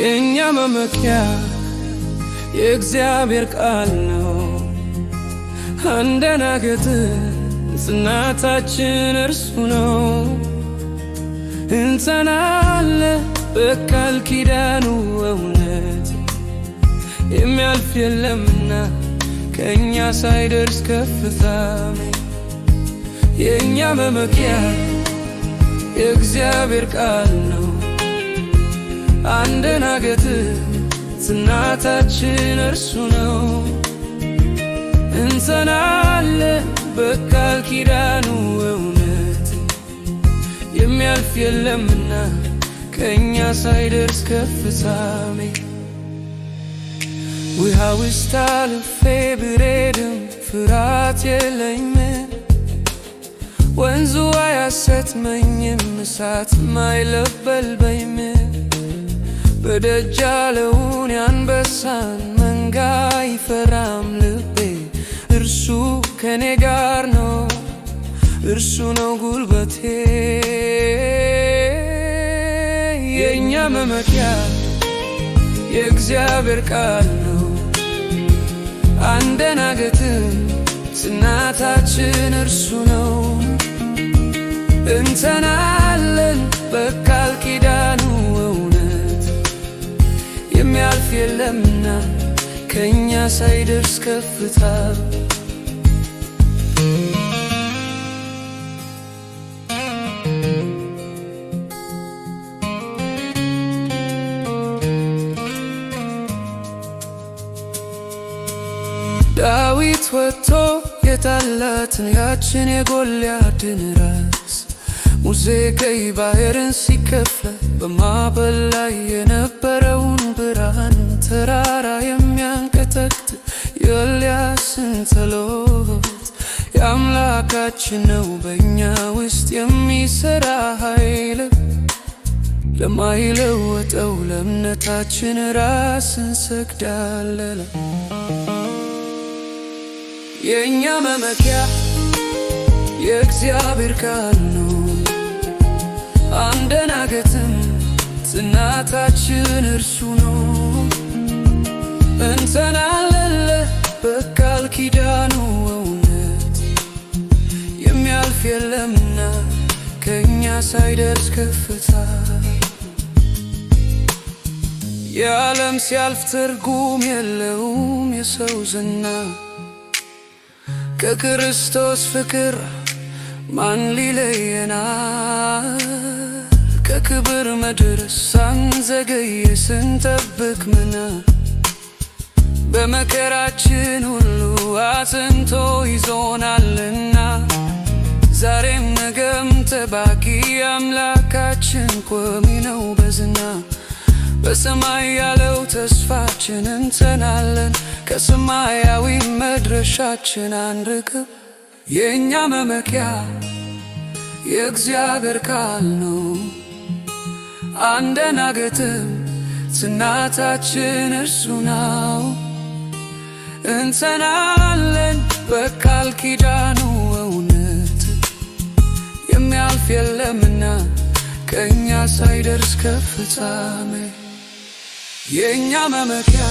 የኛ መመኪያ የእግዚአብሔር ቃል ነው። አንደናገት ጽናታችን እርሱ ነው። እንጸናለ በቃል ኪዳኑ እውነት የሚያልፍ የለምና ከእኛ ሳይደርስ ከፍታ። የእኛ መመኪያ የእግዚአብሔር ቃል ነው። አንደናገት ጽናታችን እርሱ ነው። እንጸናለ በቃል ኪዳኑ እውነት የሚያልፍ የለምና ከእኛ ሳይደርስ ከፍታሜ። ውሃ ውስጥ አልፌ ብሬድም ፍርሃት የለኝም። ወንዙ አያሰጥመኝም፣ እሳትም አይለበልበኝም። በደጅ ያለውን የአንበሳን መንጋ አይፈራም ልቤ። እርሱ ከኔ ጋር ነው፣ እርሱ ነው ጉልበቴ። የእኛ መመኪያ የእግዚአብሔር ቃል ነው። አንደናገትም ጽናታችን እርሱ ነው። እንጸናለን በቃል ኪዳኑ እውነት የሚያልፍ የለምና ከእኛ ሳይደርስ ከፍታ። ዳዊት ወጥቶ የጣላትን ያችን የጎልያድን ራስ፣ ሙሴ ቀይ ባሕርን ሲከፍል በማዕበል ላይ የነበረውን ብርሃን፣ ተራራ የሚያንቀጠቅጥ የኤልያስን ጸሎት የአምላካችን ነው በእኛ ውስጥ የሚሠራ ኃይል። ለማይለወጠው ለእምነታችን ራስን ሰግዳለን። የእኛ መመኪያ የእግዚአብሔር ቃል ነው። አንደናገትም ጽናታችን እርሱ ነው። እንጸናለን በቃል ኪዳኑ እውነት የሚያልፍ የለምና ከእኛ ሳይደርስ ከፍታ። የዓለም ሲያልፍ ትርጉም የለውም የሰው ዝና፣ ከክርስቶስ ፍቅር ማን ሊለየናል? ከክብር መድረስ ሳንዘገይ ስንጠብቅ ምና፣ በመከራችን ሁሉ አጽንቶ ይዞናልና። ዛሬም ነገም ጠባቂ አምላካችን ቋሚ ነው በዝና። በሰማይ ያለው ተስፋችን እንጸናለን፣ ከሰማያዊ መድረሻችን አንርቅም። የእኛ መመኪያ የእግዚአብሔር ቃል ነው። አንደናገትም ጽናታችን እርሱ ነው። እንጸናለን በቃል ኪዳኑ እውነት የሚያልፍ የለምና ከእኛ ሳይደርስ ከፍታሜ። የእኛ መመኪያ